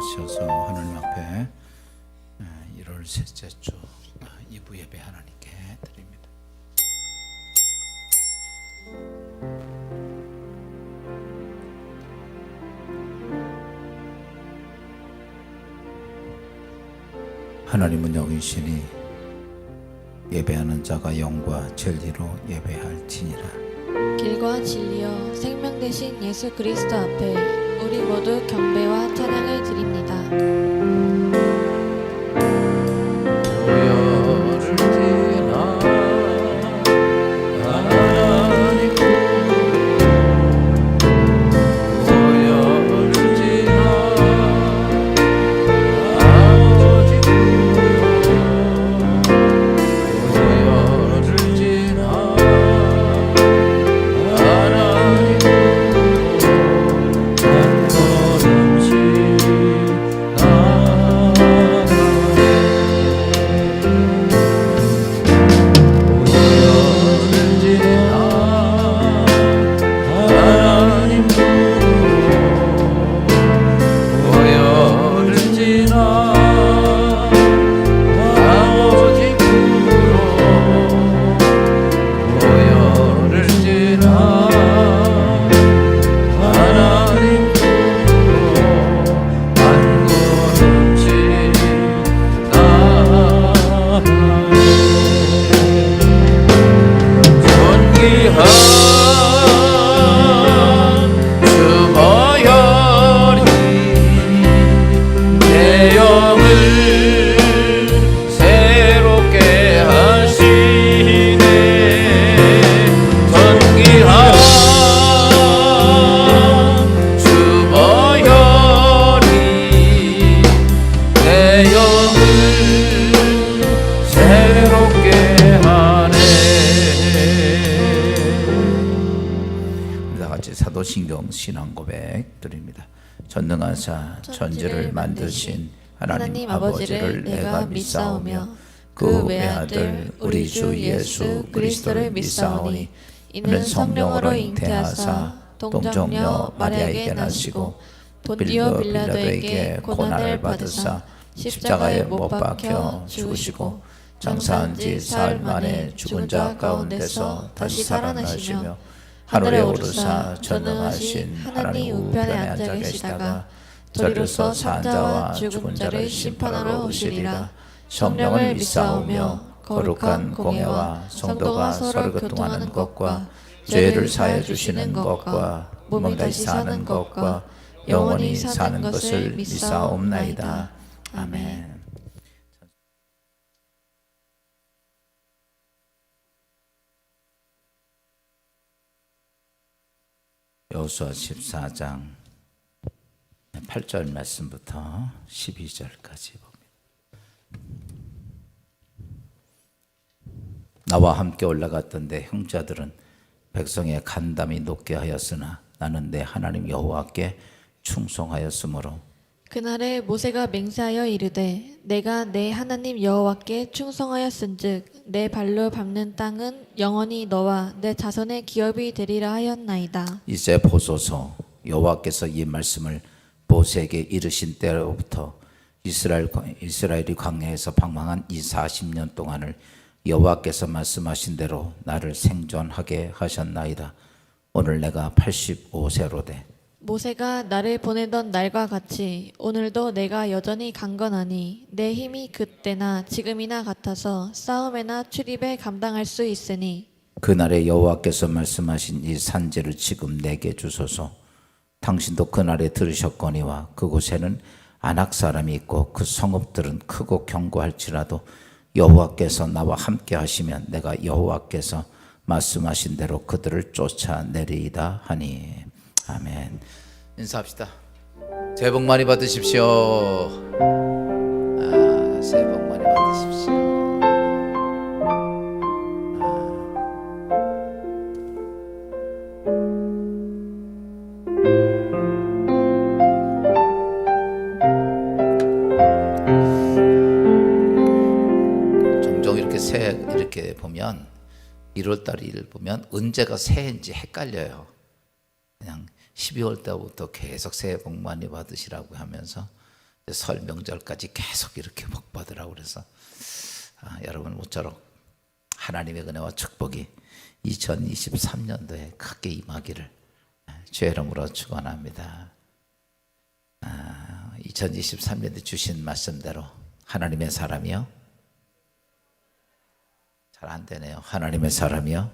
나오셔서 하나님 앞에 1월 셋째 주 2부 예배 하나님께 드립니다. 하나님은 여기시니 예배하는 자가 영과 진리로 예배할지니라. 길과 진리여 생명 되신 예수 그리스도 앞에 우리 모두 경배와 찬양을 드립니다. 사도신경 신앙고백 드립니다. 전능하사 천지를 만드신 하나님 아버지를 내가 믿사오며 그 외아들 우리 주 예수 그리스도를 믿사오니 이는 성령으로 잉태하사 동정녀 마리아에게 나시고 본디오 빌라도에게 고난을 받으사 십자가에 못 박혀 죽으시고 장사한 지 사흘 만에 죽은 자 가운데서 다시 살아나시며 하늘에 오르사 전능하신 하나님 우편에 앉아 계시다가 저리로서 산 자와 죽은 자를 심판하러 오시리라. 성령을 믿사오며 거룩한 공예와 성도가 서로 교통하는 것과 죄를 사해 주시는 것과 몸이 다시 사는 것과 영원히 사는 것을 믿사옵나이다. 아멘. 여호수아 14장 8절 말씀부터 12절까지 봅니다. 나와 함께 올라갔던데 형제들은 백성의 간담이 높게 하였으나 나는 내 하나님 여호와께 충성하였으므로 그날에 모세가 맹세하여 이르되 내가 내 하나님 여호와께 충성하였은즉 내 발로 밟는 땅은 영원히 너와 내 자손의 기업이 되리라 하였나이다. 이제 보소서 여호와께서 이 말씀을 모세에게 이르신 때로부터 이스라엘이 광야에서 방황한 이 40년 동안을 여호와께서 말씀하신 대로 나를 생존하게 하셨나이다. 오늘 내가 85세로 돼 모세가 나를 보내던 날과 같이 오늘도 내가 여전히 강건하니 내 힘이 그때나 지금이나 같아서 싸움에나 출입에 감당할 수 있으니 그날에 여호와께서 말씀하신 이 산지를 지금 내게 주소서. 당신도 그날에 들으셨거니와 그곳에는 아낙 사람이 있고 그 성읍들은 크고 견고할지라도 여호와께서 나와 함께 하시면 내가 여호와께서 말씀하신 대로 그들을 쫓아내리이다 하니. 아멘. 인사합시다. 새해 복 많이 받으십시오. 새해 복 많이 받으십시오. 종종 이렇게 새해 이렇게 보면 1월달을 보면 언제가 새해인지 헷갈려요. 그냥 12월 때부터 계속 새해 복 많이 받으시라고 하면서 설 명절까지 계속 이렇게 복 받으라고 그래서 여러분 모쪼록 하나님의 은혜와 축복이 2023년도에 크게 임하기를 주의 이름으로 축원합니다. 2023년에 주신 말씀대로 하나님의 사람이요? 잘 안 되네요. 하나님의 사람이요?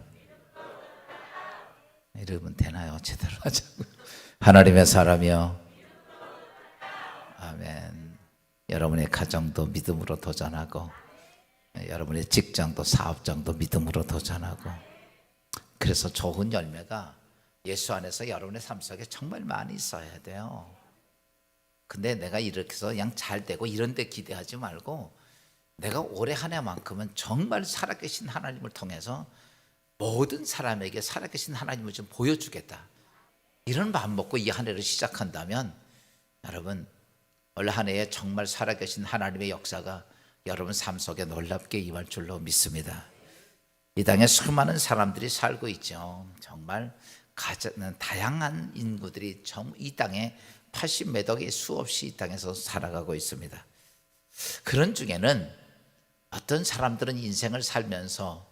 이러면 되나요? 제대로 하자고요. 하나님의 사람이요? 아멘. 여러분의 가정도 믿음으로 도전하고 여러분의 직장도 사업장도 믿음으로 도전하고 그래서 좋은 열매가 예수 안에서 여러분의 삶 속에 정말 많이 있어야 돼요. 근데 내가 이렇게 해서 그냥 잘 되고 이런 데 기대하지 말고 내가 올해 한 해만큼은 정말 살아계신 하나님을 통해서 모든 사람에게 살아계신 하나님을 좀 보여주겠다, 이런 마음 먹고 이 한 해를 시작한다면 여러분 올 한 해에 정말 살아계신 하나님의 역사가 여러분 삶 속에 놀랍게 임할 줄로 믿습니다. 이 땅에 수많은 사람들이 살고 있죠. 정말 다양한 인구들이 이 땅에 80몇 억이 수없이 이 땅에서 살아가고 있습니다. 그런 중에는 어떤 사람들은 인생을 살면서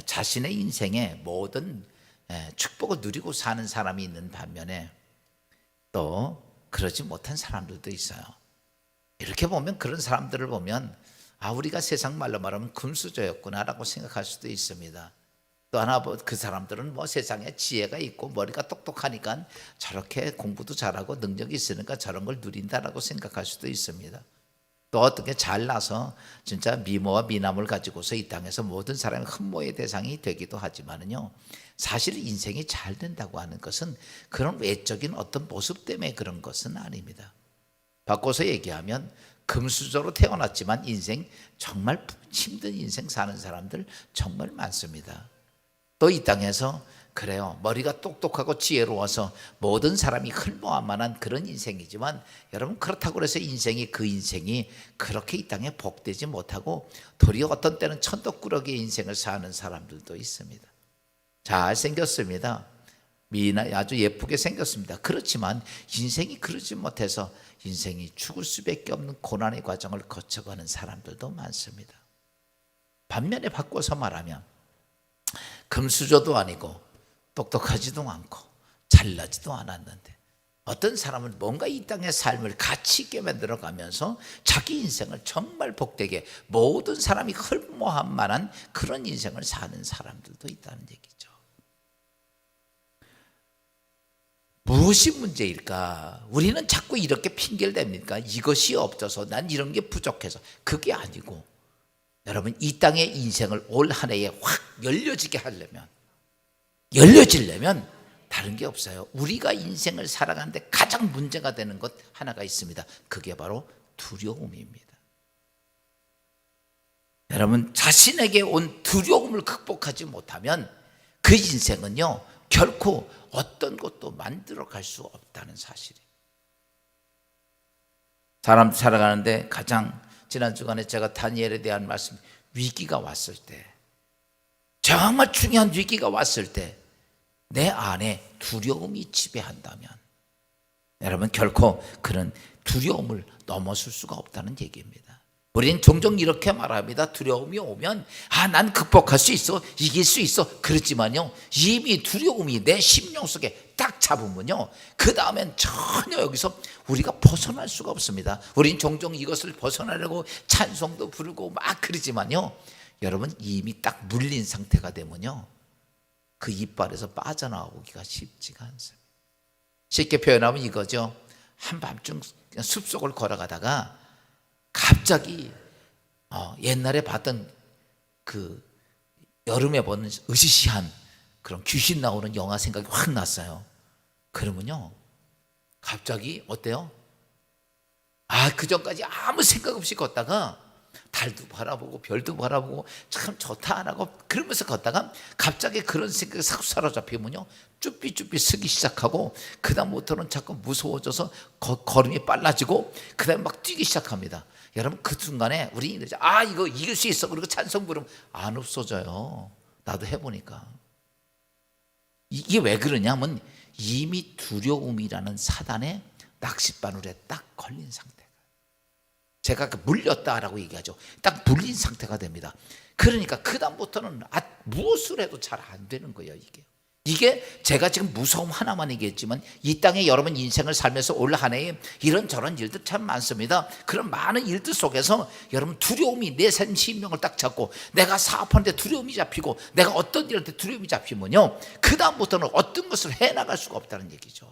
자신의 인생의 모든 축복을 누리고 사는 사람이 있는 반면에 또 그러지 못한 사람들도 있어요. 이렇게 보면 그런 사람들을 보면 우리가 세상 말로 말하면 금수저였구나라고 생각할 수도 있습니다. 또 하나 그 사람들은 세상에 지혜가 있고 머리가 똑똑하니까 저렇게 공부도 잘하고 능력이 있으니까 저런 걸 누린다라고 생각할 수도 있습니다. 또 어떻게 잘나서 진짜 미모와 미남을 가지고서 이 땅에서 모든 사람의 흠모의 대상이 되기도 하지만은요, 사실 인생이 잘 된다고 하는 것은 그런 외적인 어떤 모습 때문에 그런 것은 아닙니다. 바꿔서 얘기하면 금수저로 태어났지만 인생 정말 힘든 인생 사는 사람들 정말 많습니다. 또 이 땅에서 그래요, 머리가 똑똑하고 지혜로워서 모든 사람이 흠모할 만한 그런 인생이지만 여러분 그렇다고 해서 그 인생이 그렇게 이 땅에 복되지 못하고 도리어 어떤 때는 천덕꾸러기의 인생을 사는 사람들도 있습니다. 잘생겼습니다. 아주 예쁘게 생겼습니다. 그렇지만 인생이 그러지 못해서 인생이 죽을 수밖에 없는 고난의 과정을 거쳐가는 사람들도 많습니다. 반면에 바꿔서 말하면 금수저도 아니고 똑똑하지도 않고 잘나지도 않았는데 어떤 사람은 뭔가 이 땅의 삶을 가치 있게 만들어가면서 자기 인생을 정말 복되게 모든 사람이 흠모할 만한 그런 인생을 사는 사람들도 있다는 얘기죠. 무엇이 문제일까? 우리는 자꾸 이렇게 핑계를 댑니까? 이것이 없어서, 난 이런 게 부족해서. 그게 아니고 여러분 이 땅의 인생을 올 한 해에 확 열려지려면 다른 게 없어요. 우리가 인생을 살아가는데 가장 문제가 되는 것 하나가 있습니다. 그게 바로 두려움입니다. 여러분 자신에게 온 두려움을 극복하지 못하면 그 인생은요 결코 어떤 것도 만들어 갈 수 없다는 사실이에요. 사람 살아가는데 가장 지난 주간에 제가 다니엘에 대한 말씀, 위기가 왔을 때, 정말 중요한 위기가 왔을 때 내 안에 두려움이 지배한다면 여러분 결코 그런 두려움을 넘어설 수가 없다는 얘기입니다. 우리는 종종 이렇게 말합니다. 두려움이 오면 난 극복할 수 있어, 이길 수 있어. 그렇지만요 이미 두려움이 내 심령 속에 딱 잡으면요 그 다음엔 전혀 여기서 우리가 벗어날 수가 없습니다. 우린 종종 이것을 벗어나려고 찬송도 부르고 막 그러지만요 여러분 이미 딱 물린 상태가 되면요 그 이빨에서 빠져나오기가 쉽지가 않습니다. 쉽게 표현하면 이거죠. 한밤중 숲속을 걸어가다가 갑자기 옛날에 봤던 그 여름에 보는 으시시한 그런 귀신 나오는 영화 생각이 확 났어요. 그러면요 갑자기 어때요? 그 전까지 아무 생각 없이 걷다가 달도 바라보고 별도 바라보고 참 좋다 안 하고 그러면서 걷다가 갑자기 그런 생각이 싹 사로잡히면요 쭈삐쭈삐 쓰기 시작하고 그 다음부터는 자꾸 무서워져서 걸음이 빨라지고 그 다음에 막 뛰기 시작합니다. 여러분 그 순간에 우리 이거 이길 수 있어 그리고 찬송 부르면 안 없어져요. 나도 해보니까. 이게 왜 그러냐면 이미 두려움이라는 사단의 낚싯바늘에 딱 걸린 상태가. 제가 물렸다라고 얘기하죠. 딱 물린 상태가 됩니다. 그러니까 그 다음부터는 무엇을 해도 잘 안 되는 거예요. 이게 제가 지금 무서움 하나만 얘기했지만 이 땅에 여러분 인생을 살면서 올 한 해에 이런저런 일들 참 많습니다. 그런 많은 일들 속에서 여러분 두려움이 내 삶 신명을 딱 잡고 내가 사업하는데 두려움이 잡히고 내가 어떤 일할 때 두려움이 잡히면요, 그 다음부터는 어떤 것을 해나갈 수가 없다는 얘기죠.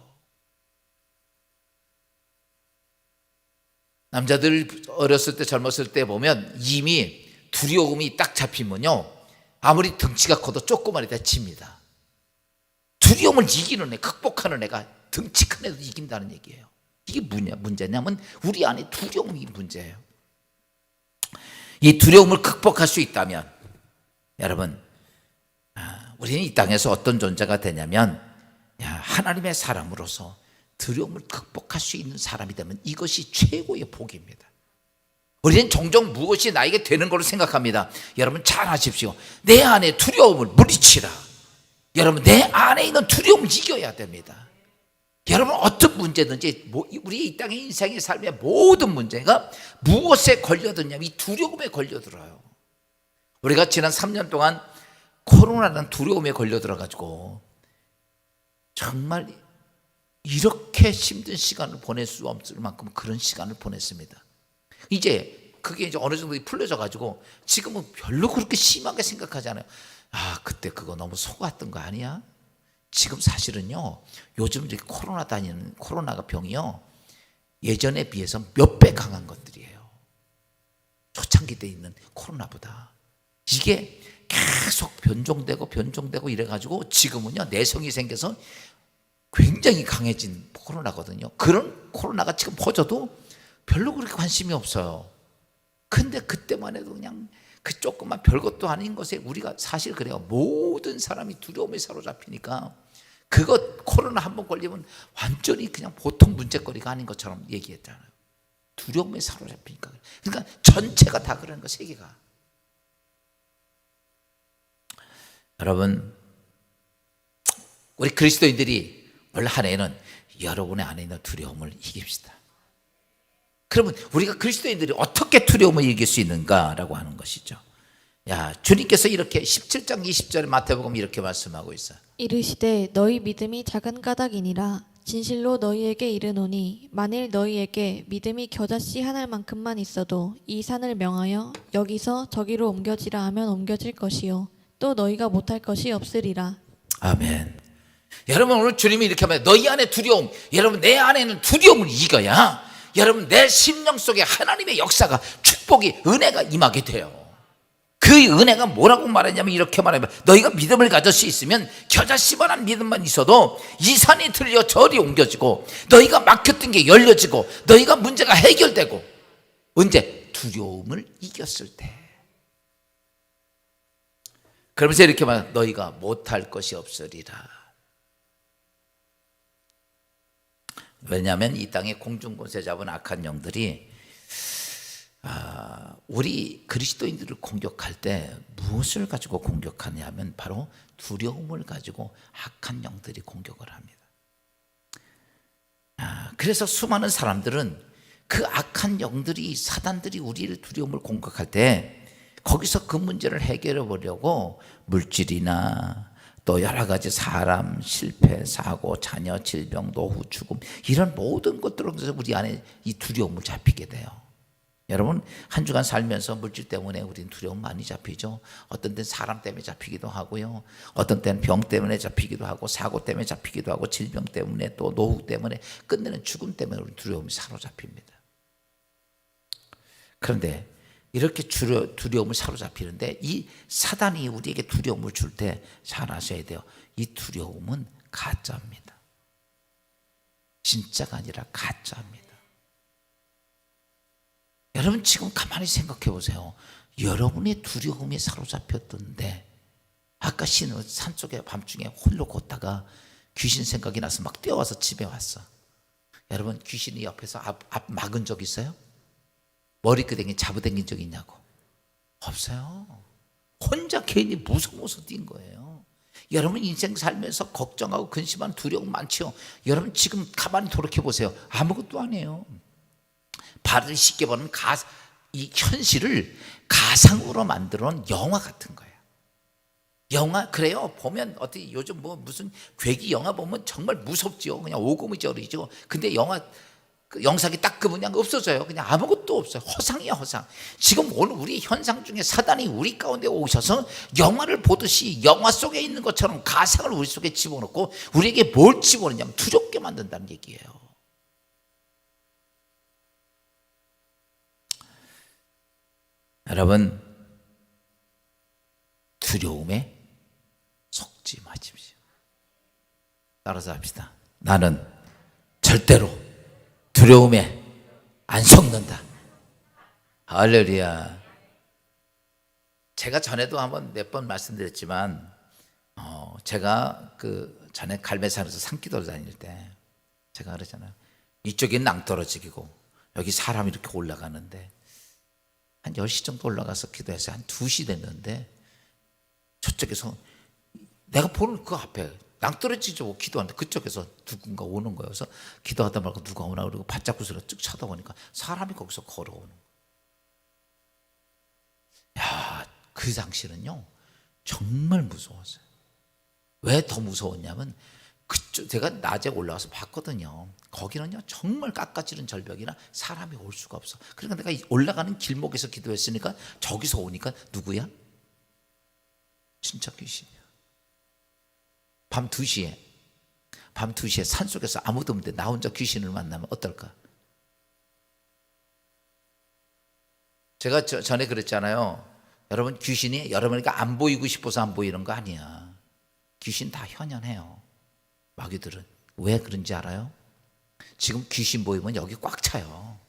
남자들 어렸을 때 젊었을 때 보면 이미 두려움이 딱 잡히면요, 아무리 덩치가 커도 조그만 애다 칩니다. 두려움을 이기는 애, 극복하는 애가 덩치 큰 애도 이긴다는 얘기예요. 이게 문제냐면 우리 안에 두려움이 문제예요. 이 두려움을 극복할 수 있다면 여러분, 우리는 이 땅에서 어떤 존재가 되냐면 하나님의 사람으로서 두려움을 극복할 수 있는 사람이 되면 이것이 최고의 복입니다. 우리는 종종 무엇이 나에게 되는 걸로 생각합니다. 여러분 잘 아십시오. 내 안에 두려움을 물리치라. 여러분 내 안에 있는 두려움을 이겨야 됩니다. 여러분 어떤 문제든지 우리 이 땅의 인생의 삶의 모든 문제가 무엇에 걸려드냐면 이 두려움에 걸려들어요. 우리가 지난 3년 동안 코로나라는 두려움에 걸려들어가지고 정말 이렇게 힘든 시간을 보낼 수 없을 만큼 그런 시간을 보냈습니다. 이제 그게 이제 어느 정도 풀려져 가지고 지금은 별로 그렇게 심하게 생각하지 않아요. 그때 그거 너무 속았던 거 아니야? 지금 사실은요, 요즘 이렇게 코로나가 병이요, 예전에 비해서 몇 배 강한 것들이에요. 초창기 때 있는 코로나보다. 이게 계속 변종되고 이래가지고 지금은요, 내성이 생겨서 굉장히 강해진 코로나거든요. 그런 코로나가 지금 퍼져도 별로 그렇게 관심이 없어요. 근데 그때만 해도 그냥 그 조금만 별것도 아닌 것에 우리가 사실 그래요. 모든 사람이 두려움에 사로잡히니까 코로나 한번 걸리면 완전히 그냥 보통 문제거리가 아닌 것처럼 얘기했잖아요. 두려움에 사로잡히니까. 그러니까 전체가 다 그러는 거, 세계가. 여러분, 우리 그리스도인들이 올 한 해는 여러분의 안에 있는 두려움을 이깁시다. 그러면 우리가 그리스도인들이 어떻게 두려움을 이길 수 있는가라고 하는 것이죠. 주님께서 이렇게 17장 20절에 마태복음 이렇게 말씀하고 있어요. 이르시되 너희 믿음이 작은 까닭이니라. 진실로 너희에게 이르노니 만일 너희에게 믿음이 겨자씨 하나만큼만 있어도 이 산을 명하여 여기서 저기로 옮겨지라 하면 옮겨질 것이요 또 너희가 못할 것이 없으리라. 아멘. 여러분 오늘 주님이 이렇게 하면 너희 안에 두려움, 여러분 내 안에는 두려움을 이겨야 여러분 내 심령 속에 하나님의 역사가, 축복이, 은혜가 임하게 돼요. 그 은혜가 뭐라고 말하냐면 이렇게 말하면 너희가 믿음을 가질 수 있으면 겨자씨만한 믿음만 있어도 이 산이 들려 저리 옮겨지고 너희가 막혔던 게 열려지고 너희가 문제가 해결되고. 언제? 두려움을 이겼을 때. 그러면서 이렇게 말하면 너희가 못할 것이 없으리라. 왜냐하면 이 땅에 공중권세 잡은 악한 영들이 우리 그리스도인들을 공격할 때 무엇을 가지고 공격하냐면 바로 두려움을 가지고 악한 영들이 공격을 합니다. 그래서 수많은 사람들은 그 악한 영들이, 사단들이 우리를 두려움을 공격할 때 거기서 그 문제를 해결해 보려고 물질이나 또 여러 가지 사람, 실패, 사고, 자녀, 질병, 노후, 죽음 이런 모든 것들로 우리 안에 이 두려움을 잡히게 돼요. 여러분 한 주간 살면서 물질 때문에 우리는 두려움 많이 잡히죠. 어떤 때는 사람 때문에 잡히기도 하고요. 어떤 때는 병 때문에 잡히기도 하고 사고 때문에 잡히기도 하고 질병 때문에 또 노후 때문에 끝내는 죽음 때문에 우리 두려움이 사로잡힙니다. 그런데 이렇게 두려움을 사로잡히는데 이 사단이 우리에게 두려움을 줄 때 잘 아셔야 돼요. 이 두려움은 가짜입니다. 진짜가 아니라 가짜입니다. 여러분 지금 가만히 생각해 보세요. 여러분의 두려움이 사로잡혔던데 아까 신은 산속에 밤중에 홀로 걷다가 귀신 생각이 나서 막 뛰어와서 집에 왔어. 여러분 귀신이 옆에서 앞 막은 적 있어요? 머리끄댕이 잡아당긴 적 있냐고? 없어요. 혼자 괜히 무서워서 뛴 거예요. 여러분 인생 살면서 걱정하고 근심하는 두려움 많죠. 여러분 지금 가만히 돌이켜 보세요. 아무것도 아니에요. 발을 씻겨보는 이 현실을 가상으로 만들어 놓은 영화 같은 거예요. 영화, 그래요. 보면 어떻게 요즘 뭐 무슨 괴기 영화 보면 정말 무섭지요. 그냥 오금이저리죠. 근데 영화 그 영상이 딱 그냥 없어져요. 그냥 아무것도 없어요. 허상이야, 허상. 지금 오늘 우리 현상 중에 사단이 우리 가운데 오셔서 영화를 보듯이 영화 속에 있는 것처럼 가상을 우리 속에 집어넣고 우리에게 뭘 집어넣냐면 두렵게 만든다는 얘기예요. 여러분, 두려움에 속지 마십시오. 따라서 합시다. 나는 절대로 두려움에 안 속는다. 할렐루야. 제가 전에도 한번 몇 번 말씀드렸지만 제가 그 전에 갈매산에서 산기도를 다닐 때 제가 그러잖아요. 이쪽엔 낭떠러지기고 여기 사람이 이렇게 올라가는데 한 10시 정도 올라가서 기도해서 한 2시 됐는데 저쪽에서 내가 보는 그 앞에 낭떠러지죠. 기도하는데 그쪽에서 누군가 오는 거예요. 그래서 기도하다 말고 누가 오나 그러고 바짝 웃으러 쭉 쳐다보니까 사람이 거기서 걸어오는 거예요. 야, 그 당시는요 정말 무서웠어요. 왜 더 무서웠냐면 그쪽 제가 낮에 올라가서 봤거든요. 거기는요 정말 깎아지른 절벽이라 사람이 올 수가 없어. 그러니까 내가 올라가는 길목에서 기도했으니까 저기서 오니까 누구야? 진짜 귀신이야. 밤 2시에 산속에서 아무도 없는데 나 혼자 귀신을 만나면 어떨까? 제가 전에 그랬잖아요. 여러분, 귀신이 여러분에게 안 보이고 싶어서 안 보이는 거 아니야. 귀신 다 현현해요. 마귀들은. 왜 그런지 알아요? 지금 귀신 보이면 여기 꽉 차요.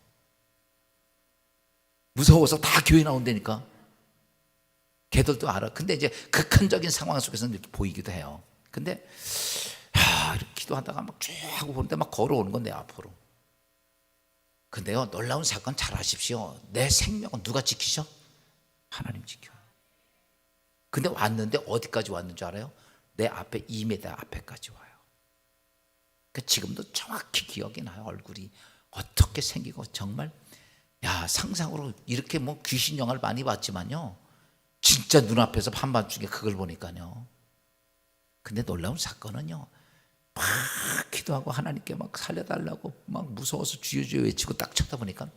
무서워서 다 교회 나온다니까. 걔들도 알아. 근데 이제 극한적인 상황 속에서는 이렇게 보이기도 해요. 근데 이렇게 기도하다가 막 쭉 하고 보는데 막 걸어오는 건 내 앞으로. 근데요 놀라운 사건 잘 아십시오. 내 생명은 누가 지키셔? 하나님 지켜. 근데 왔는데 어디까지 왔는 줄 알아요? 내 앞에 2m 앞에까지 와요. 그러니까 지금도 정확히 기억이 나요. 얼굴이 어떻게 생기고 정말 상상으로 이렇게 뭐 귀신 영화를 많이 봤지만요 진짜 눈앞에서 한밤중에 그걸 보니까요. 근데 놀라운 사건은요 막 기도하고 하나님께 막 살려달라고 막 무서워서 주여 외치고 딱 쳐다보니까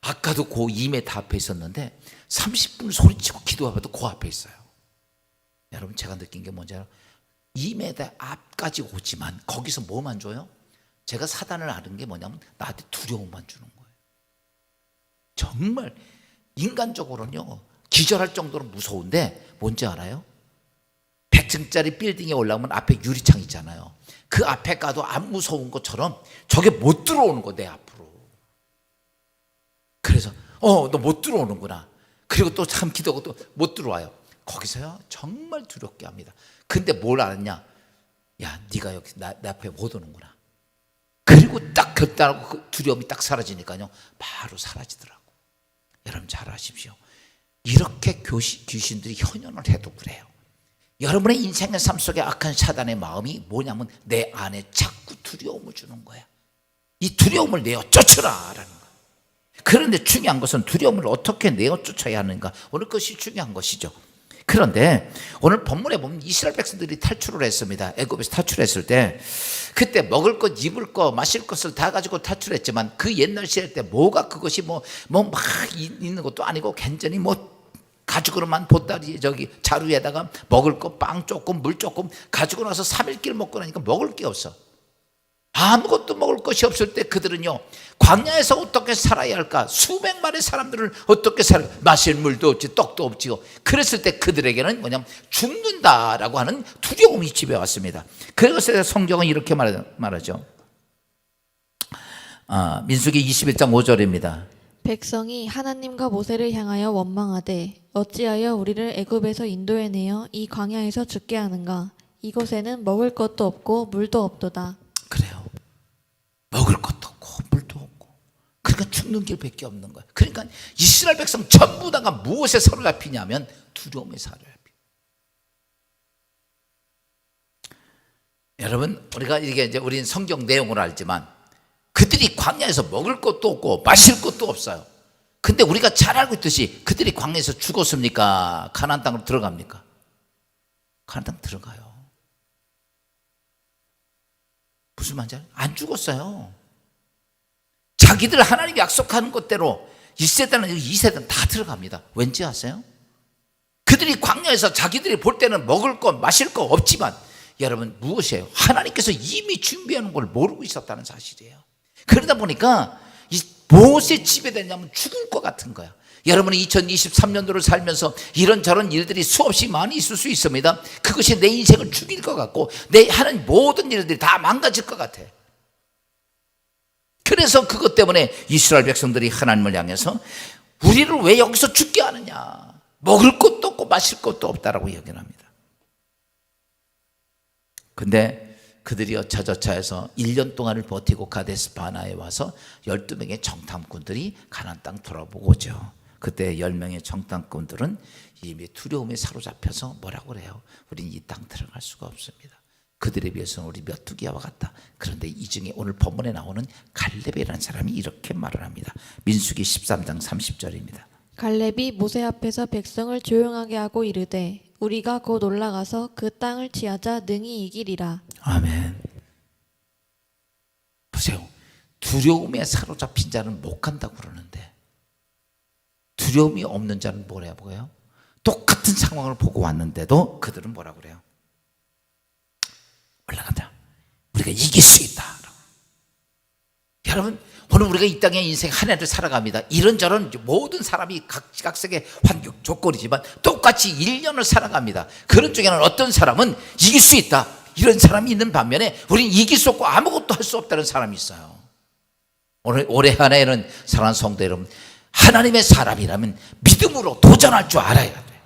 아까도 그 2m 앞에 있었는데 30분 소리치고 기도해봐도 그 앞에 있어요. 여러분, 제가 느낀 게 뭔지 알아요? 2m 앞까지 오지만 거기서 뭐만 줘요? 제가 사단을 아는 게 뭐냐면 나한테 두려움만 주는 거예요. 정말 인간적으로는요 기절할 정도로 무서운데 뭔지 알아요? 100층짜리 빌딩에 올라오면 앞에 유리창 있잖아요. 그 앞에 가도 안 무서운 것처럼 저게 못 들어오는 거 내 앞으로. 그래서 너 못 들어오는구나. 그리고 또 참 기도하고 또 못 들어와요. 거기서요 정말 두렵게 합니다. 근데 뭘 알았냐? 야, 네가 여기 내 앞에 못 오는구나. 그리고 딱 결단하고 그 두려움이 딱 사라지니까요 바로 사라지더라고. 여러분 잘 아십시오. 이렇게 귀신들이 현현을 해도 그래요. 여러분의 인생의 삶 속에 악한 사단의 마음이 뭐냐면 내 안에 자꾸 두려움을 주는 거야. 이 두려움을 내어 쫓으라라는 거야. 그런데 중요한 것은 두려움을 어떻게 내어 쫓아야 하는가. 오늘 그것이 중요한 것이죠. 그런데 오늘 본문에 보면 이스라엘 백성들이 탈출을 했습니다. 애굽에서 탈출했을 때 그때 먹을 것, 입을 것, 마실 것을 다 가지고 탈출했지만 그 옛날 시대 때 뭐가 그것이 뭐 막 있는 것도 아니고 완전히 뭐 가죽으로만 보따리 자루에다가 먹을 거 빵 조금 물 조금 가지고 나서 3일길 먹고 나니까 먹을 게 없어. 아무것도 먹을 것이 없을 때 그들은요 광야에서 어떻게 살아야 할까? 수백만의 사람들을 어떻게 마실 물도 없지 떡도 없지요. 그랬을 때 그들에게는 뭐냐면 죽는다라고 하는 두려움이 집에 왔습니다. 그것에 대해서 성경은 이렇게 말하죠. 민수기 21장 5절입니다. 백성이 하나님과 모세를 향하여 원망하되 어찌하여 우리를 애굽에서 인도해내어 이 광야에서 죽게 하는가? 이곳에는 먹을 것도 없고 물도 없도다. 그래요. 먹을 것도 없고 물도 없고 그러니까 죽는 길밖에 없는 거예요. 그러니까 이스라엘 백성 전부 다가 무엇에 사로잡히냐면 두려움에 사로잡혀. 여러분, 우리가 이게 이제 우리는 성경 내용으로 알지만 그들이 광야에서 먹을 것도 없고 마실 것도 없어요. 근데 우리가 잘 알고 있듯이 그들이 광야에서 죽었습니까? 가나안 땅으로 들어갑니까? 가나안 땅 들어가요. 무슨 말인지 알아요? 안 죽었어요. 자기들 하나님이 약속하는 것대로 1세대는 2세대는 다 들어갑니다. 왠지 아세요? 그들이 광야에서 자기들이 볼 때는 먹을 것 마실 거 없지만 여러분 무엇이에요? 하나님께서 이미 준비하는 걸 모르고 있었다는 사실이에요. 그러다 보니까 이 무엇에 지배되냐면 죽을 것 같은 거야. 여러분이 2023년도를 살면서 이런저런 일들이 수없이 많이 있을 수 있습니다. 그것이 내 인생을 죽일 것 같고 내 하는 모든 일들이 다 망가질 것 같아. 그래서 그것 때문에 이스라엘 백성들이 하나님을 향해서 우리를 왜 여기서 죽게 하느냐, 먹을 것도 없고 마실 것도 없다라고 예견합니다. 근데 그들이 여차저차해서 1년 동안을 버티고 가데스 바나에 와서 12명의 정탐꾼들이 가나안 땅 돌아보고 오죠. 그때 10명의 정탐꾼들은 이미 두려움에 사로잡혀서 뭐라고 그래요? 우린 이 땅 들어갈 수가 없습니다. 그들에 비해서는 우리 메뚜기와 같다. 그런데 이 중에 오늘 본문에 나오는 갈렙이라는 사람이 이렇게 말을 합니다. 민수기 13장 30절입니다. 갈렙이 모세 앞에서 백성을 조용하게 하고 이르되 우리가 곧 올라가서 그 땅을 취하자 능히 이기리라. 아멘. 보세요. 두려움에 사로잡힌 자는 못 간다고 그러는데 두려움이 없는 자는 뭐래요? 뭐예요? 똑같은 상황을 보고 왔는데도 그들은 뭐라고 그래요? 올라가자. 우리가 이길 수 있다. 여러분 오늘 우리가 이 땅의 인생 한 해를 살아갑니다. 이런저런 모든 사람이 각색의 환경 조건이지만 똑같이 1년을 살아갑니다. 그런 중에는 어떤 사람은 이길 수 있다 이런 사람이 있는 반면에 우리는 이길 수 없고 아무것도 할 수 없다는 사람이 있어요. 오늘 올해 한 해에는 사랑하는 성도 여러분, 하나님의 사람이라면 믿음으로 도전할 줄 알아야 돼요.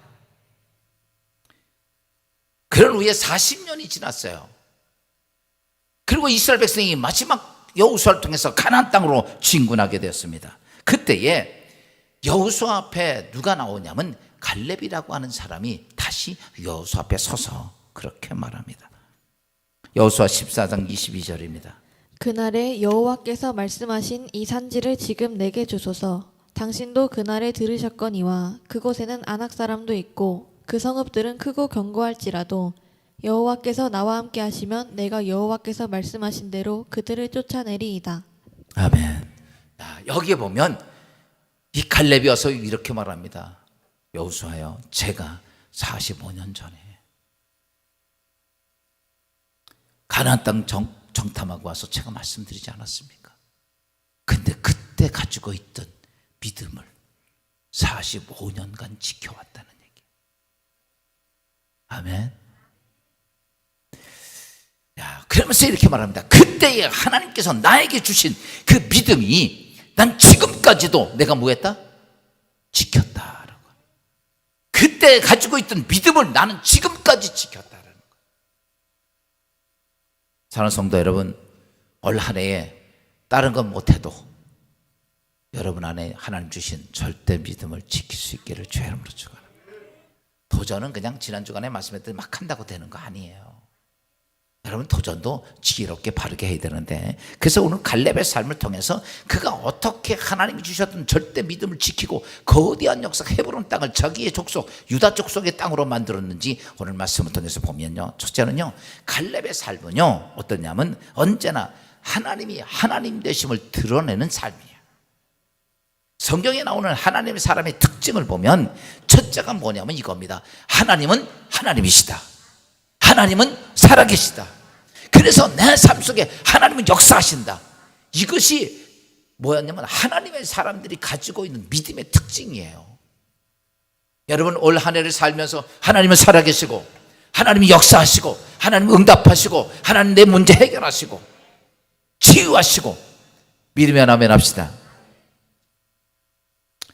그런 후에 40년이 지났어요. 그리고 이스라엘 백성이 마지막 여호수아를 통해서 가나안 땅으로 진군하게 되었습니다. 그때에 여호수아 앞에 누가 나오냐면 갈렙이라고 하는 사람이 다시 여호수아 앞에 서서 그렇게 말합니다. 여호수아 14장 22절입니다. 그날에 여호와께서 말씀하신 이 산지를 지금 내게 주소서. 당신도 그날에 들으셨거니와 그곳에는 아낙 사람도 있고 그 성읍들은 크고 견고할지라도 여호와께서 나와 함께 하시면 내가 여호와께서 말씀하신 대로 그들을 쫓아내리이다. 아멘. 여기에 보면 이 갈렙이 와서 이렇게 말합니다. 여호수아여, 제가 45년 전에 가나안 땅 정탐하고 와서 제가 말씀드리지 않았습니까? 근데 그때 가지고 있던 믿음을 45년간 지켜왔다는 얘기. 아멘. 그러면서 이렇게 말합니다. 그때에 하나님께서 나에게 주신 그 믿음이 난 지금까지도 내가 뭐 했다? 지켰다라고. 그때 가지고 있던 믿음을 나는 지금까지 지켰다라는 거예요. 사랑하는 성도 여러분, 올 한 해에 다른 건 못해도 여러분 안에 하나님 주신 절대 믿음을 지킬 수 있기를 주의 이름으로 축원합니다. 도전은 그냥 지난 주간에 말씀했더니 막 한다고 되는 거 아니에요. 여러분 도전도 지혜롭게 바르게 해야 되는데, 그래서 오늘 갈렙의 삶을 통해서 그가 어떻게 하나님이 주셨던 절대 믿음을 지키고 거대한 역사 헤브론 땅을 자기의 족속 유다 족속의 땅으로 만들었는지 오늘 말씀을 통해서 보면요, 첫째는요, 갈렙의 삶은요 어떠냐면 언제나 하나님이 하나님 되심을 드러내는 삶이에요. 성경에 나오는 하나님의 사람의 특징을 보면 첫째가 뭐냐면 이겁니다. 하나님은 하나님이시다. 하나님은 살아계시다. 그래서 내 삶 속에 하나님은 역사하신다. 이것이 뭐였냐면 하나님의 사람들이 가지고 있는 믿음의 특징이에요. 여러분 올 한 해를 살면서 하나님은 살아계시고 하나님이 역사하시고 하나님 응답하시고 하나님 내 문제 해결하시고 치유하시고 믿으면 아멘 합시다.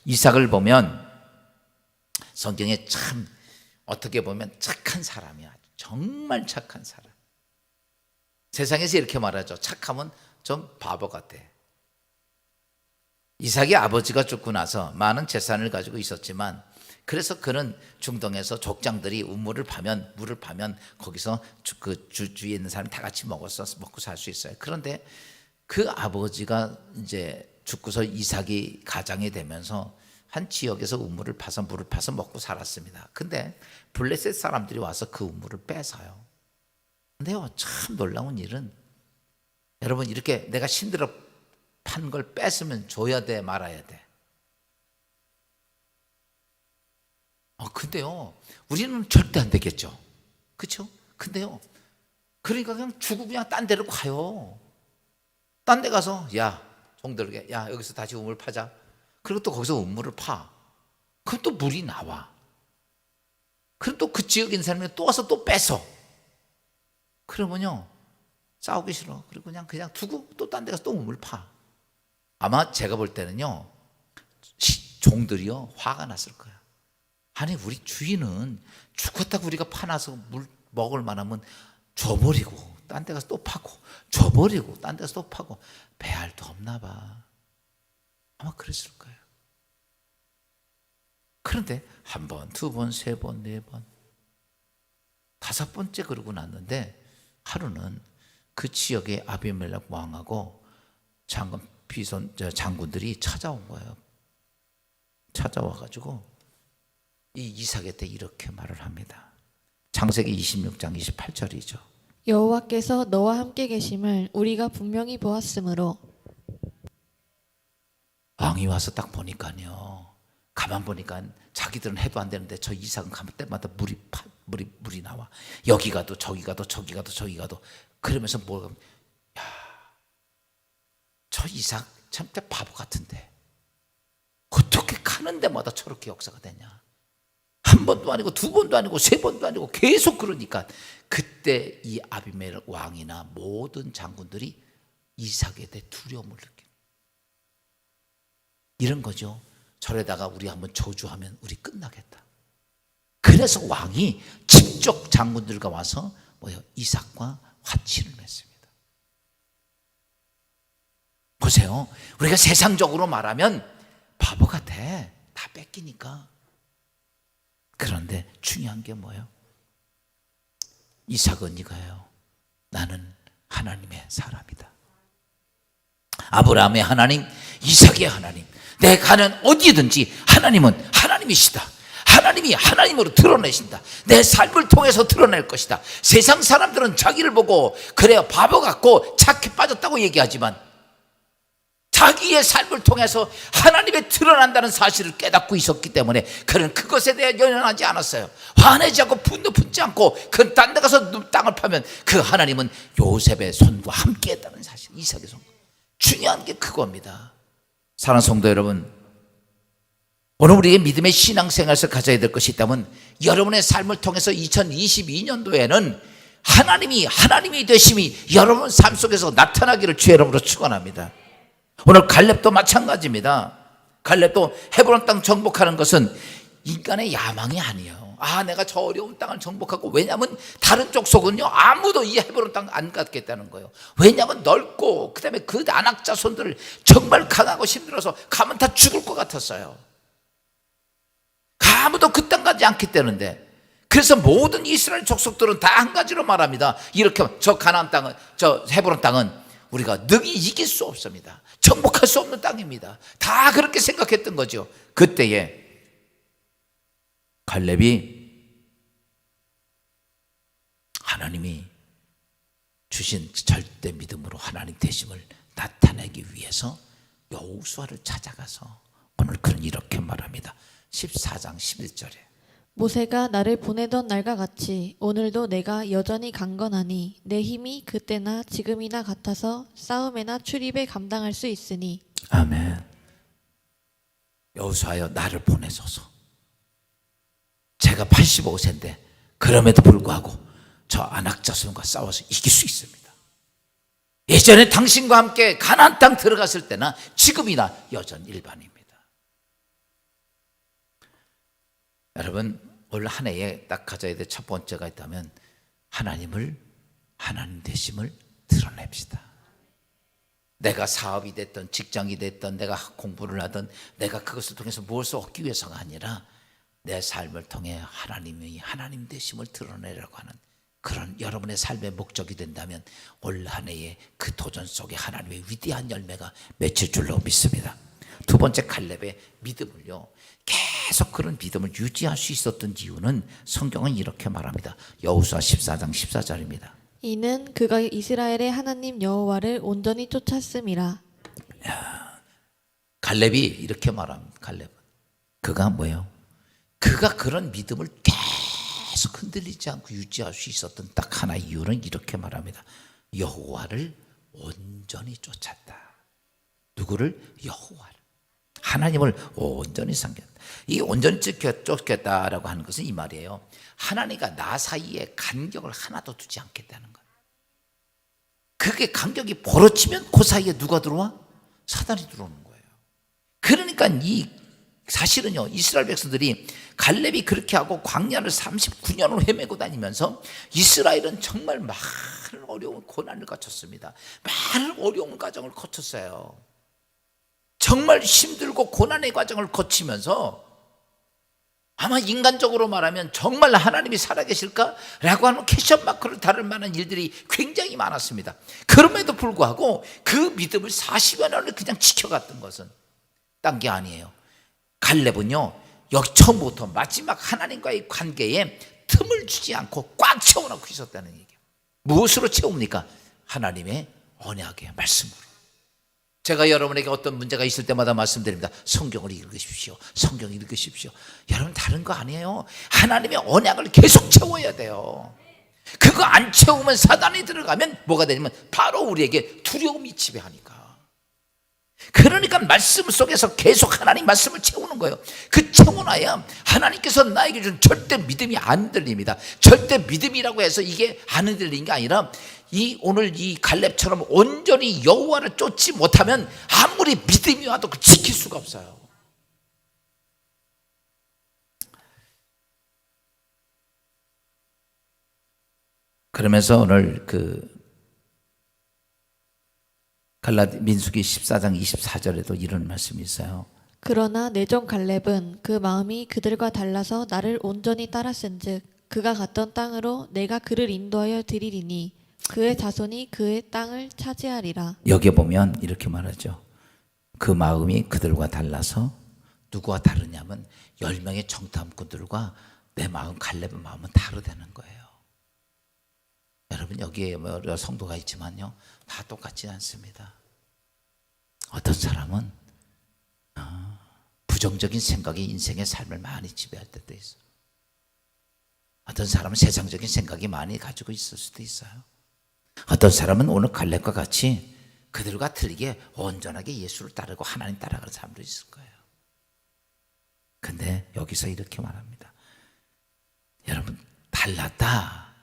이삭을 보면 성경에 참 어떻게 보면 착한 사람이야. 정말 착한 사람. 세상에서 이렇게 말하죠. 착하면 좀 바보 같아. 이삭의 아버지가 죽고 나서 많은 재산을 가지고 있었지만 그래서 그는 중동에서 족장들이 우물을 파면 물을 파면 거기서 그 주위에 있는 사람이 다 같이 먹고 살 수 있어요. 그런데 그 아버지가 이제 죽고서 이삭이 가장이 되면서 한 지역에서 우물을 파서 물을 파서 먹고 살았습니다. 근데 블레셋 사람들이 와서 그 우물을 뺏어요. 근데요, 참 놀라운 일은 여러분, 이렇게 내가 신들어 판 걸 뺏으면 줘야 돼, 말아야 돼? 근데요, 우리는 절대 안 되겠죠. 그렇죠? 근데요, 그러니까 그냥 주고 그냥 딴 데로 가요. 딴 데 가서 야, 종들에게 야, 여기서 다시 우물 파자. 그리고 또 거기서 우물을 파. 그럼 또 물이 나와. 그럼 또 그 지역에 있는 사람이 또 와서 또 뺏어. 그러면요, 싸우기 싫어. 그리고 그냥 두고 또 딴 데 가서 또 우물 파. 아마 제가 볼 때는요, 종들이요, 화가 났을 거야. 아니, 우리 주인은 죽었다고 우리가 파놔서 물 먹을 만하면 줘버리고 딴 데 가서 또 파고, 줘버리고 딴 데 가서 또 파고, 배알도 없나 봐. 아마 그랬을 거예요. 그런데 한 번, 두 번, 세 번, 네 번, 다섯 번째 그러고 났는데, 하루는 그 지역의 아비멜렉 왕하고 장군들이 찾아온 거예요. 찾아와가지고 이 이삭한테 이렇게 말을 합니다. 창세기 26장 28절이죠. 여호와께서 너와 함께 계심을 우리가 분명히 보았으므로. 왕이 와서 딱 보니까요, 가만 보니까 자기들은 해도 안 되는데 저 이삭은 가면 때마다 물이 나와. 여기 가도 저기 가도 저기 가도 저기 가도. 그러면서 저 이삭 참 바보 같은데 어떻게 가는 데마다 저렇게 역사가 되냐. 한 번도 아니고 두 번도 아니고 세 번도 아니고 계속 그러니까, 그때 이 아비멜렉 왕이나 모든 장군들이 이삭에 대해 두려움을 느끼는, 이런 거죠. 저래다가 우리 한번 저주하면 우리 끝나겠다. 그래서 왕이 직접 장군들과 와서 이삭과 화친을 맺습니다. 보세요, 우리가 세상적으로 말하면 바보 같아. 다 뺏기니까. 그런데 중요한 게 뭐예요? 이삭은 이거예요. 나는 하나님의 사람이다. 아브라함의 하나님, 이삭의 하나님, 내 가는 어디든지 하나님은 하나님이시다. 하나님이 하나님으로 드러내신다. 내 삶을 통해서 드러낼 것이다. 세상 사람들은 자기를 보고 그래야 바보 같고 착해 빠졌다고 얘기하지만, 자기의 삶을 통해서 하나님의 드러난다는 사실을 깨닫고 있었기 때문에 그는 그것에 대해 연연하지 않았어요. 화내지 않고 분노 품지 않고 그 딴 데 가서 땅을 파면 그 하나님은 요셉의 손과 함께 했다는 사실, 이삭의 손과. 중요한 게 그겁니다. 사랑하는 성도 여러분, 오늘 우리의 믿음의 신앙생활에서 가져야 될 것이 있다면, 여러분의 삶을 통해서 2022년도에는 하나님이 되심이 여러분 삶 속에서 나타나기를 주의 이름으로 축원합니다. 오늘 갈렙도 마찬가지입니다. 갈렙도 헤브론 땅 정복하는 것은 인간의 야망이 아니에요. 내가 저 어려운 땅을 정복하고, 왜냐하면 다른 족속은요, 아무도 이 헤브론 땅 안 갖겠다는 거예요. 왜냐하면 넓고, 그 다음에 그 안악자손들 정말 강하고 힘들어서 가면 다 죽을 것 같았어요. 아무도 그 땅 가지 않기 때문에. 그래서 모든 이스라엘 족속들은 다 한 가지로 말합니다. 이렇게, 저 가나안 땅은, 저 헤브론 땅은 우리가 능히 이길 수 없습니다. 정복할 수 없는 땅입니다. 다 그렇게 생각했던 거죠. 그때에 갈렙이 하나님이 주신 절대 믿음으로 하나님 되심을 나타내기 위해서 여호수아를 찾아가서 오늘 그는 이렇게 말합니다. 14장 11절에 모세가 나를 보내던 날과 같이 오늘도 내가 여전히 강건하니 내 힘이 그때나 지금이나 같아서 싸움에나 출입에 감당할 수 있으니. 아멘. 여호수아여, 나를 보내소서. 제가 85세인데 그럼에도 불구하고 저 안악자손과 싸워서 이길 수 있습니다. 예전에 당신과 함께 가나안 땅 들어갔을 때나 지금이나 여전히 일반입니다. 여러분, 올 한 해에 딱 가져야 될 첫 번째가 있다면, 하나님 되심을 드러냅시다. 내가 사업이 됐든 직장이 됐든 내가 공부를 하든 내가 그것을 통해서 무엇을 얻기 위해서가 아니라 내 삶을 통해 하나님이 하나님 되심을 드러내려고 하는 그런 여러분의 삶의 목적이 된다면 올 한 해에 그 도전 속에 하나님의 위대한 열매가 맺힐 줄로 믿습니다. 두 번째, 갈렙의 믿음을요, 계속 그런 믿음을 유지할 수 있었던 이유는 성경은 이렇게 말합니다. 여호수아 14장 14절입니다. 이는 그가 이스라엘의 하나님 여호와를 온전히 쫓았음이라. 갈렙이 이렇게 말합니다. 갈렙은 그가 뭐예요? 그가 그런 믿음을 계속 흔들리지 않고 유지할 수 있었던 딱 하나의 이유는 이렇게 말합니다. 여호와를 온전히 쫓았다. 누구를? 여호와를. 하나님을 온전히 섬겼다. 이 온전히 쫓겠다라고 하는 것은 이 말이에요. 하나님과 나 사이에 간격을 하나도 두지 않겠다는 거예요. 그게 간격이 벌어지면 그 사이에 누가 들어와? 사단이 들어오는 거예요. 그러니까 이 사실은요, 이스라엘 백성들이 갈렙이 그렇게 하고 광야를 39년을 헤매고 다니면서 이스라엘은 정말 많은 어려운 고난을 거쳤습니다. 많은 어려운 과정을 거쳤어요. 정말 힘들고 고난의 과정을 거치면서 아마 인간적으로 말하면 정말 하나님이 살아계실까? 라고 하는 퀘스천 마크를 다룰 만한 일들이 굉장히 많았습니다. 그럼에도 불구하고 그 믿음을 40여 년을 그냥 지켜갔던 것은 딴 게 아니에요. 갈렙은요, 여기 처음부터 마지막 하나님과의 관계에 틈을 주지 않고 꽉 채워놓고 있었다는 얘기예요. 무엇으로 채웁니까? 하나님의 언약의 말씀으로. 제가 여러분에게 어떤 문제가 있을 때마다 말씀드립니다. 성경을 읽으십시오. 성경을 읽으십시오. 여러분, 다른 거 아니에요. 하나님의 언약을 계속 채워야 돼요. 그거 안 채우면 사단이 들어가면 뭐가 되냐면 바로 우리에게 두려움이 지배하니까. 그러니까 말씀 속에서 계속 하나님 말씀을 채우는 거예요. 그 채워놔야 하나님께서 나에게 준 절대 믿음이 안 들립니다. 절대 믿음이라고 해서 이게 안 흔들리는 게 아니라 오늘 이 갈렙처럼 온전히 여호와를 쫓지 못하면 아무리 믿음이 와도 그 지킬 수가 없어요. 그러면서 오늘 민수기 14장 24절에도 이런 말씀이 있어요. 그러나 내종 갈렙은 그 마음이 그들과 달라서 나를 온전히 따랐은즉 그가 갔던 땅으로 내가 그를 인도하여 드리리니 그의 자손이 그의 땅을 차지하리라. 여기에 보면 이렇게 말하죠. 그 마음이 그들과 달라서 누구와 다르냐면 10명의 정탐꾼들과 내 마음, 갈렙의 마음은 다르다는 거예요. 여러분, 여기에 여러 성도가 있지만요, 다 똑같지 않습니다. 어떤 사람은 부정적인 생각이 인생의 삶을 많이 지배할 때도 있어요. 어떤 사람은 세상적인 생각이 많이 가지고 있을 수도 있어요. 어떤 사람은 오늘 갈렙과 같이 그들과 틀리게 온전하게 예수를 따르고 하나님 따라가는 사람도 있을 거예요. 근데 여기서 이렇게 말합니다. 여러분, 달랐다.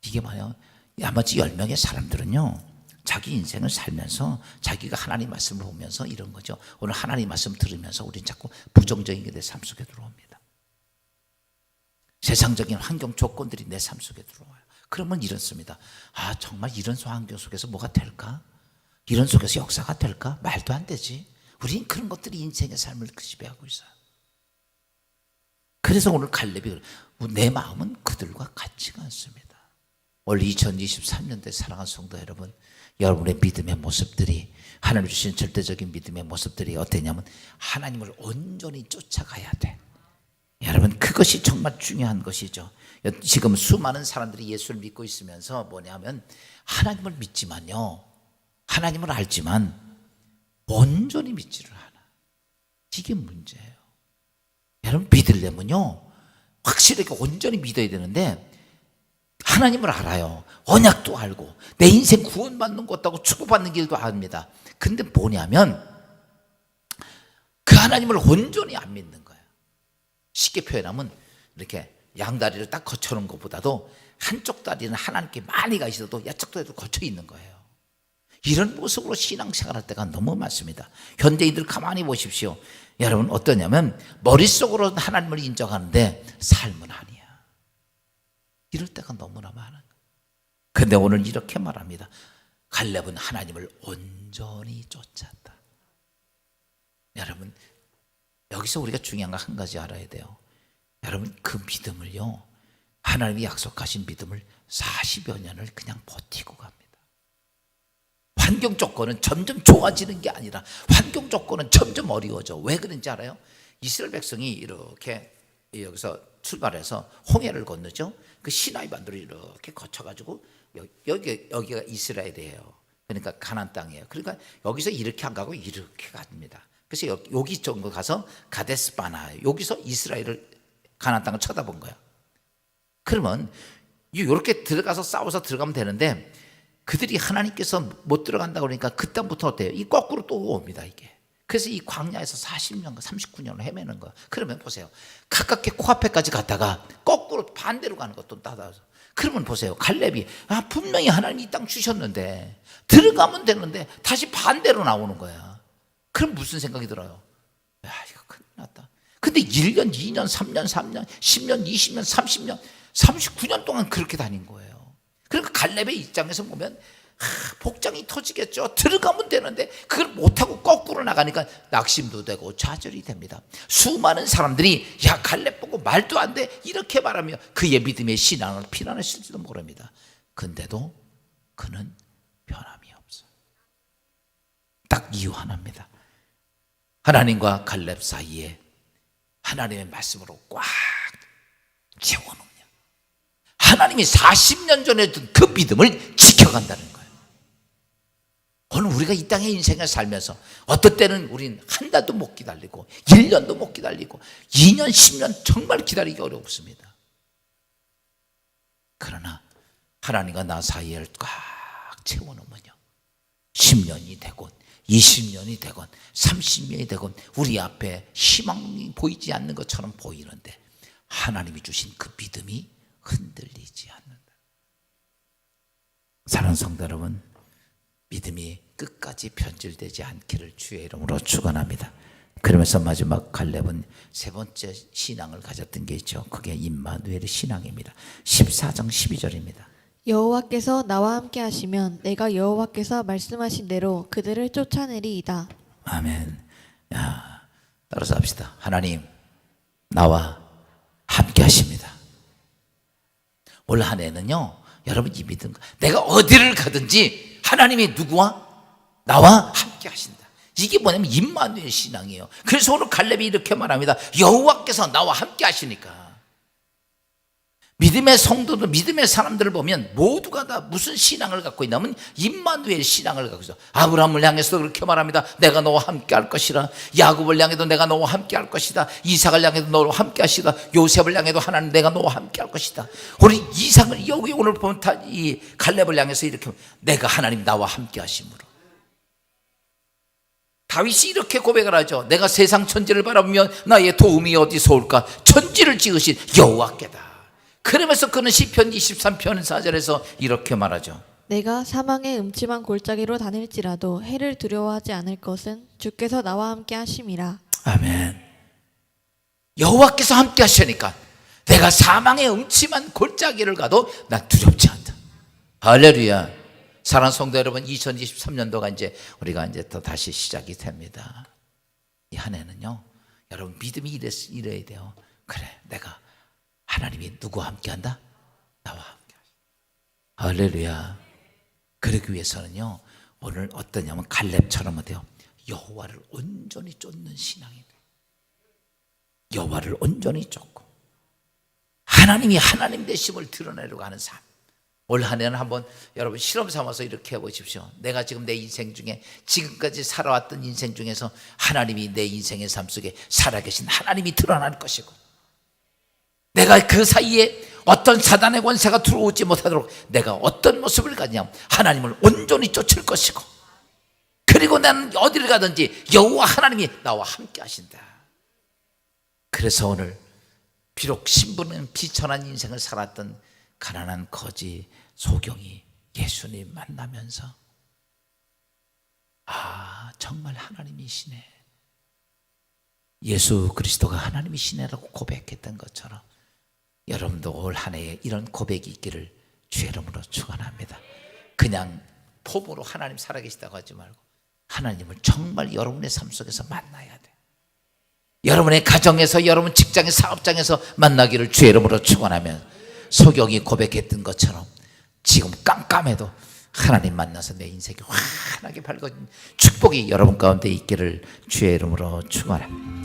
이게 뭐예요? 나머지 10명의 사람들은요, 자기 인생을 살면서 자기가 하나님 말씀을 보면서 이런 거죠. 오늘 하나님 말씀 들으면서 우리는 자꾸 부정적인 게 내 삶 속에 들어옵니다. 세상적인 환경 조건들이 내 삶 속에 들어와요. 그러면 이렇습니다. 정말 이런 환경 속에서 뭐가 될까? 이런 속에서 역사가 될까? 말도 안 되지. 우리는 그런 것들이 인생의 삶을 지배하고 있어요. 그래서 오늘 갈렙이 내 마음은 그들과 같지가 않습니다. 올 2023년도에 사랑하는 성도 여러분, 여러분의 믿음의 모습들이, 하나님 주신 절대적인 믿음의 모습들이 어떠냐면 하나님을 온전히 쫓아가야 돼. 여러분, 그것이 정말 중요한 것이죠. 지금 수많은 사람들이 예수를 믿고 있으면서 뭐냐면 하나님을 믿지만요, 하나님을 알지만 온전히 믿지를 않아. 이게 문제예요. 여러분, 믿으려면요 확실하게 온전히 믿어야 되는데 하나님을 알아요. 언약도 알고 내 인생 구원받는 것도 하고 축복받는 길도 압니다. 근데 뭐냐면 그 하나님을 온전히 안 믿는 거예요. 쉽게 표현하면 이렇게 양다리를 딱 거쳐놓은 것보다도 한쪽 다리는 하나님께 많이 가 있어도 야쪽 다리도 거쳐 있는 거예요. 이런 모습으로 신앙생활할 때가 너무 많습니다. 현대인들 가만히 보십시오. 여러분, 어떠냐면 머릿속으로는 하나님을 인정하는데 삶은 아니야. 이럴 때가 너무나 많아요. 근데 오늘 이렇게 말합니다. 갈렙은 하나님을 온전히 쫓았다. 여러분, 여기서 우리가 중요한 거 한 가지 알아야 돼요. 여러분, 그 믿음을요, 하나님이 약속하신 믿음을 40여 년을 그냥 버티고 갑니다. 환경 조건은 점점 좋아지는 게 아니라 환경 조건은 점점 어려워져. 왜 그런지 알아요? 이스라엘 백성이 이렇게 여기서 출발해서 홍해를 건너죠. 그 시나이 반도를 이렇게 거쳐가지고 여기가 이스라엘이에요. 그러니까 가나안 땅이에요. 그러니까 여기서 이렇게 안 가고 이렇게 갑니다. 그래서 여기 정도 가서 가데스 바나, 여기서 이스라엘을 가나안 땅을 쳐다본 거야. 그러면 이렇게 들어가서 싸워서 들어가면 되는데 그들이 하나님께서 못 들어간다고 그러니까 그때부터 어때요? 이 거꾸로 또 옵니다, 이게. 그래서 이 광야에서 40년과 39년을 헤매는 거야. 그러면 보세요. 가깝게 코앞에까지 갔다가 거꾸로 반대로 가는 것도 따라서. 그러면 보세요. 갈렙이 분명히 하나님이 이 땅 주셨는데 들어가면 되는데 다시 반대로 나오는 거야. 그럼 무슨 생각이 들어요? 야, 이거 큰일 났다. 근데 1년, 2년, 3년, 3년, 10년, 20년, 30년, 39년 동안 그렇게 다닌 거예요. 그러니까 갈렙의 입장에서 보면 복장이 터지겠죠. 들어가면 되는데 그걸 못하고 거꾸로 나가니까 낙심도 되고 좌절이 됩니다. 수많은 사람들이 야, 갈렙 보고 말도 안 돼 이렇게 말하며 그의 믿음의 신앙을 비난했을지도 모릅니다. 근데도 그는 변함이 없어요. 딱 이유 하나입니다. 하나님과 갈렙 사이에 하나님의 말씀으로 꽉 채워놓으면 하나님이 40년 전에 둔 그 믿음을 지켜간다는 거예요. 오늘 우리가 이 땅의 인생을 살면서 어떨 때는 우린 한 달도 못 기다리고 1년도 못 기다리고 2년, 10년 정말 기다리기 어렵습니다. 그러나 하나님과 나 사이를 꽉 채워놓으면요 10년이 되건 20년이 되건 30년이 되건 우리 앞에 희망이 보이지 않는 것처럼 보이는데 하나님이 주신 그 믿음이 흔들리지 않는다. 사랑하는 성도 여러분, 믿음이 끝까지 변질되지 않기를 주의 이름으로 축원합니다. 그러면서 마지막 갈렙은 세 번째 신앙을 가졌던 게 있죠. 그게 임마누엘의 신앙입니다. 14장 12절입니다. 여호와께서 나와 함께 하시면 내가 여호와께서 말씀하신 대로 그들을 쫓아내리이다. 아멘. 야, 따라서 합시다. 하나님 나와 함께 하십니다. 올 한 해는요 여러분 이 믿음, 내가 어디를 가든지 하나님이 누구와? 나와 함께 하신다. 이게 뭐냐면 임마누엘 신앙이에요. 그래서 오늘 갈렙이 이렇게 말합니다. 여호와께서 나와 함께 하시니까. 믿음의 성도들, 믿음의 사람들을 보면 모두가 다 무슨 신앙을 갖고 있냐면 임마누엘 신앙을 갖고 있어. 아브라함을 향해서도 그렇게 말합니다. 내가 너와 함께 할 것이라. 야곱을 향해도 내가 너와 함께 할 것이다. 이삭을 향해도 너와 함께 하시다. 요셉을 향해도 하나님 내가 너와 함께 할 것이다. 우리 이삭을 여기 오늘 보면 다 이 갈렙을 향해서 이렇게 내가 하나님 나와 함께 하심으로. 다윗이 이렇게 고백을 하죠. 내가 세상 천지를 바라보면 나의 도움이 어디서 올까? 천지를 지으신 여호와께다. 그러면서 그는 시편 23편 4절에서 이렇게 말하죠. 내가 사망의 음침한 골짜기로 다닐지라도 해를 두려워하지 않을 것은 주께서 나와 함께 하심이라. 아멘. 여호와께서 함께 하시니까 내가 사망의 음침한 골짜기를 가도 난 두렵지 않다. 할렐루야. 사랑하는 성도 여러분, 2023년도가 이제 우리가 이제 또 다시 시작이 됩니다. 이 한 해는요 여러분 믿음이 이래야 돼요. 그래, 내가 하나님이 누구와 함께한다? 나와 함께 하신다. 할렐루야. 그러기 위해서는요 오늘 어떠냐면 갈렙처럼 어때요? 여호와를 온전히 쫓는 신앙이 돼요. 여호와를 온전히 쫓고 하나님이 하나님 되심을 드러내려고 하는 삶. 올 한 해는 한번 여러분 실험 삼아서 이렇게 해보십시오. 내가 지금 내 인생 중에 지금까지 살아왔던 인생 중에서 하나님이 내 인생의 삶 속에 살아계신 하나님이 드러날 것이고 내가 그 사이에 어떤 사단의 권세가 들어오지 못하도록 내가 어떤 모습을 가지냐면 하나님을 온전히 쫓을 것이고 그리고 나는 어디를 가든지 여호와 하나님이 나와 함께 하신다. 그래서 오늘 비록 신부는 비천한 인생을 살았던 가난한 거지 소경이 예수님 만나면서 정말 하나님이시네, 예수 그리스도가 하나님이시네라고 고백했던 것처럼 여러분도 올 한 해에 이런 고백이 있기를 주의 이름으로 축원합니다. 그냥 폼으로 하나님 살아계시다고 하지 말고 하나님을 정말 여러분의 삶 속에서 만나야 돼. 여러분의 가정에서, 여러분 직장의 사업장에서 만나기를 주의 이름으로 축원하면 소경이 고백했던 것처럼 지금 깜깜해도 하나님 만나서 내 인생이 환하게 밝아진 축복이 여러분 가운데 있기를 주의 이름으로 축원합니다.